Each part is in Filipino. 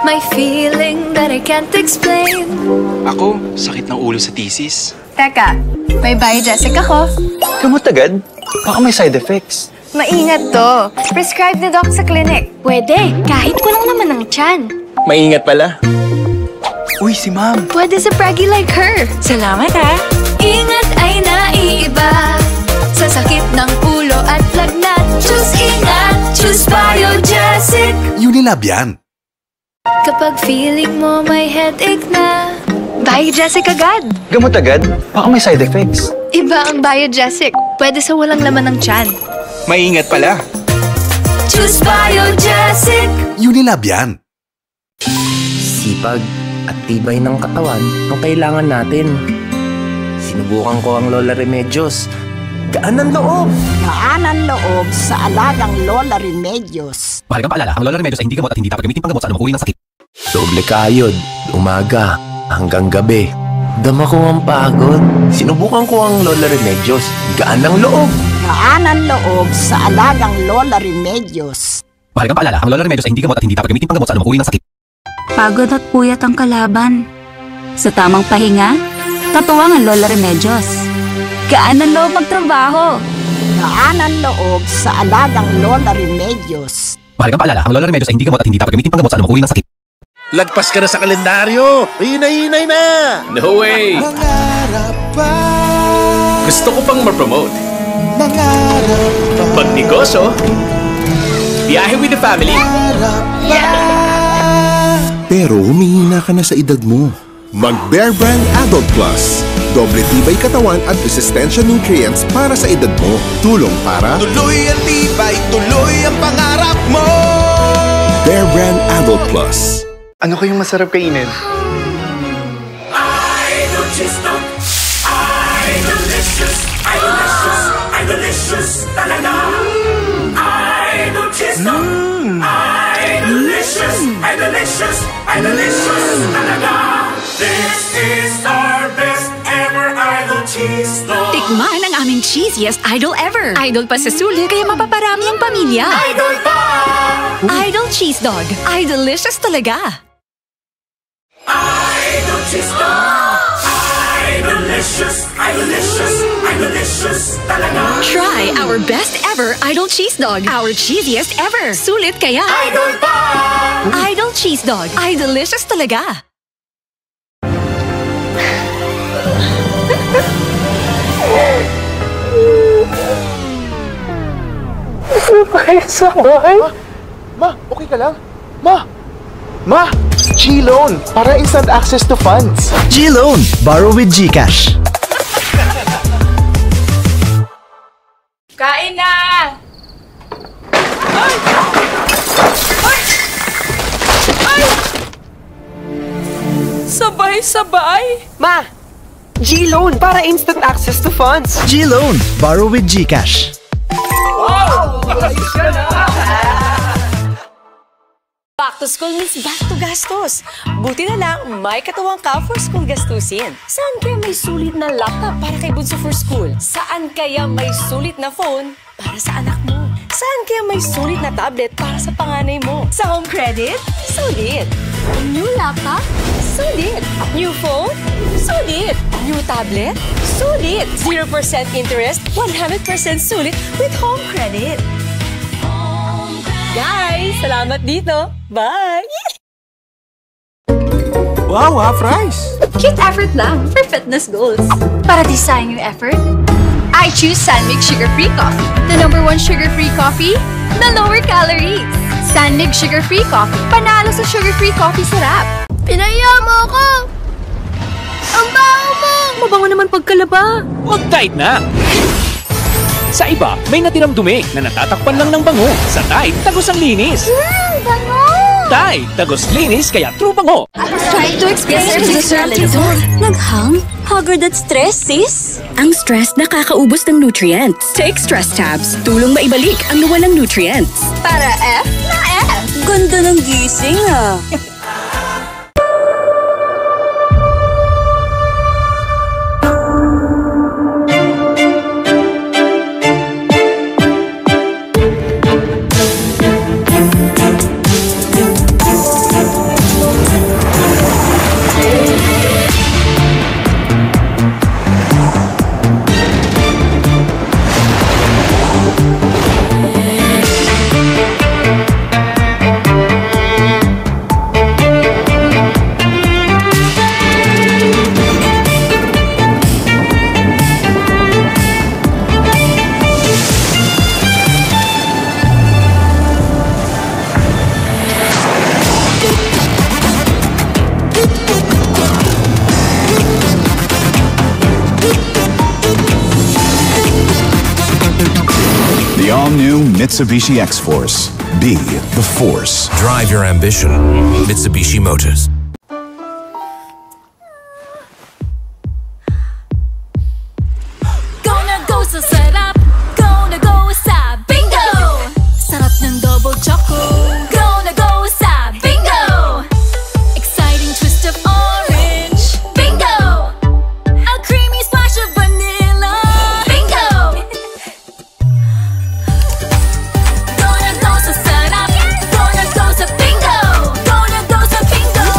My feeling that I can't explain. Ako, sakit ng ulo sa thesis. Teka, may Biogesic ako. Gamot agad? Baka may side effects. Maingat to. Prescribe ni Doc sa clinic. Pwede, kahit kulang naman ang tiyan. Maingat pala. Uy, si ma'am. Pwede sa preggy like her. Salamat ha. Ingat ay naiiba sa sakit ng ulo at lagnat. Choose ingat, choose Biogesic. Unilab yan. Kapag feeling mo may headache na, Biogesic agad. Gamot agad? Baka may side effects. Iba ang Biogesic. Pwede sa walang laman ng tiyan. Maingat pala. Choose Biogesic. Unilab yan. Sipag at tibay ng katawan ang kailangan natin. Sinubukan ko ang Lola Remedios. Gaan ang loob! Gaan ang loob sa alagang Lola Remedios. Mahalagang paalala, ang Lola Remedios ay hindi gamot at hindi dapat gamitin panggamot sa anumang uri ng sakit. Doble kayod, umaga, hanggang gabi. Dama ko ang pagod. Sinubukan ko ang Lola Remedios. Gaan ang loob! Gaan ang loob sa alagang Lola Remedios. Mahalagang paalala, ang Lola Remedios ay hindi gamot at hindi dapat gamitin panggamot sa anumang uri ng sakit. Pagod at puyat ang kalaban. Sa tamang pahinga, katuwang ang Lola Remedios. Gaan ang loob magtrabaho. Gaan ang loob sa alagang Lola Remedios. Mahalagang paalala, ang Lola Remedios ay hindi gamot at hindi dapat gamitin panggamot sa anumang uri ng sakit. Lagpas ka na sa kalendaryo! Hinay-hinay na! No way! Mangarap pa. Gusto ko pang ma-promote. Mangarap pa. Pagnegosyo. Biyahe with the family. Pero humihina ka na sa edad mo. Mag-Bear Brand Adult Plus. Doble tibay katawan at resistensya nutrients para sa edad mo. Tulong para Tuloy ang tibay, tuloy ang pangarap mo! Bear Brand Adult Plus. Ano kayong masarap kainin? Idol cheese dog! Delicious! Delicious talaga! Idol cheese dog! Delicious talaga! This is our best ever Idol cheese dog! Tikman ang aming cheesiest idol ever. Idol pa sa sulit, kaya mapaparami ang pamilya. Idol pa! Idol Cheese Dog. Idolicious talaga. Idol cheese dog! Delicious talaga! Try our best ever Idol Cheese Dog. Our cheesiest ever. Sulit kaya. Idol pa! Idol Cheese Dog. Idolicious talaga. Ma, okay ka lang? Ma! G-Loan! Para instant access to funds. G-Loan. Borrow with GCash. Kain na! Sabay-sabay! Ma! G-Loan para instant access to funds. G-Loan. Borrow with GCash. Back to school means back to gastos. Buti na lang, may katuwang ka for school gastusin. Saan kaya may sulit na laptop para kay Bunso for school? Saan kaya may sulit na phone para sa anak mo? Saan kaya may sulit na tablet para sa panganay mo? Sa home credit? Sulit. New laptop? Sulit. New phone? Sulit. New tablet? Sulit. 0% interest, 100% sulit with home credit. Guys, salamat dito. Bye! Wow, half rice! Cute effort lang for fitness goals. Para design yung effort, I choose Sanmig Sugar-Free Coffee. The #1 sugar-free coffee, the lower calories. Sanmig Sugar-Free Coffee. Panalo sa sugar-free coffee sarap. Pinaya mo ako! Ang baho mo! Mabango naman pagkalaba. Mag-Tide na! Sa iba, may natirang dumi na natatakpan lang ng bango. Sa Tide, tagos ang linis. Bango! Tide, tagos linis kaya true bango. Try to explain to the Ceralitol. Naghang? Haggard at stress, sis? Ang stress nakakaubos ng nutrients. Take Stress Tabs. Tulong maibalik ang nawalang nutrients. Para F na F. Ganda ng gising ah. all-new Mitsubishi X-Force. Be the force. Drive your ambition. Mitsubishi Motors. Gonna go sa sarap. Gonna go sa bingo. Sarap ng double choco. Gonna go sa bingo. Exciting twist of orange. Bingo. A creamy splash of vanilla. Bingo. Gonna go sa sarap. Gonna go sa bingo. Gonna go sa bingo.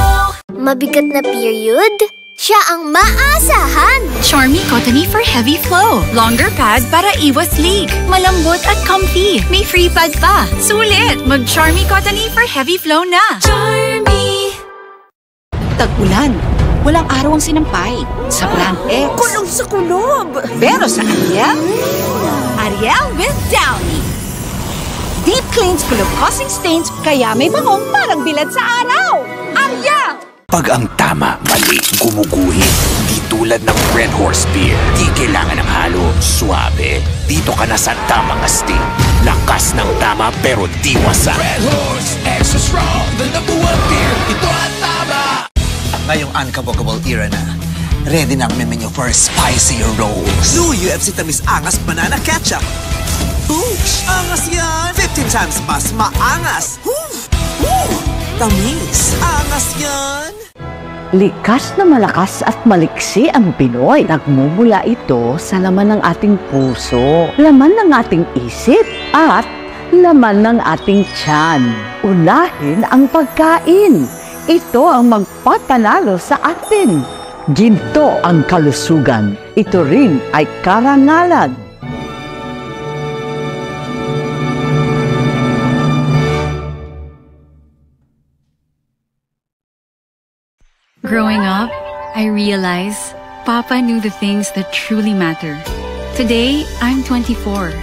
Mabigat na period? Siya ang maasahan! Charmy Cottony for heavy flow. Longer pad para iwas leak. Malambot at comfy. May free pad pa. Sulit! Mag-Charmy Cottony for heavy flow na. Charmy! Tag-ulan. Walang araw ang sinampay. Sa Brand X. Kulog sa kulob! Pero sa Ariel, Ariel with Downy. deep cleans full of causing stains, kaya may bangong parang bilad sa araw. Ariel! Pag ang tama, mali, gumuguhit. Di tulad ng Red Horse Beer. Di kailangan ng halo, suabe. Dito ka na sa tamang astig. Lakas ng tama pero di wasak. Red Horse, extra strong, the #1 beer. Ito ang tama. Ngayong unkabogable era na, ready na ang menu for spicier rolls. New UFC Tamis Angas Banana Ketchup. Boosh! Angas yan! 15 times mas maangas! Tamis! Angas yan! Likas na malakas at maliksi ang Pinoy. Nagmumula ito sa laman ng ating puso, laman ng ating isip, at laman ng ating tiyan. Unahin ang pagkain. Ito ang magpapanalo sa atin. Ginto ang kalusugan. Ito rin ay karangalan. Growing up, I realized Papa knew the things that truly matter. Today, I'm 24,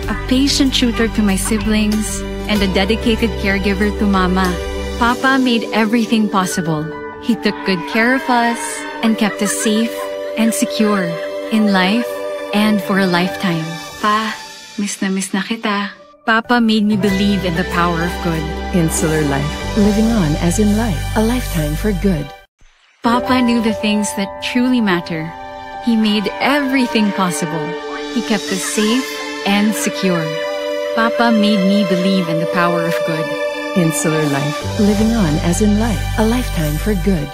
a patient tutor to my siblings and a dedicated caregiver to Mama. Papa made everything possible. He took good care of us and kept us safe and secure in life and for a lifetime. Pa, miss na kita. Papa made me believe in the power of good. Insular Life, living on as in life, a lifetime for good. Papa knew the things that truly matter. He made everything possible. He kept us safe and secure. Papa made me believe in the power of good. Insular Life, living on as in life, a lifetime for good.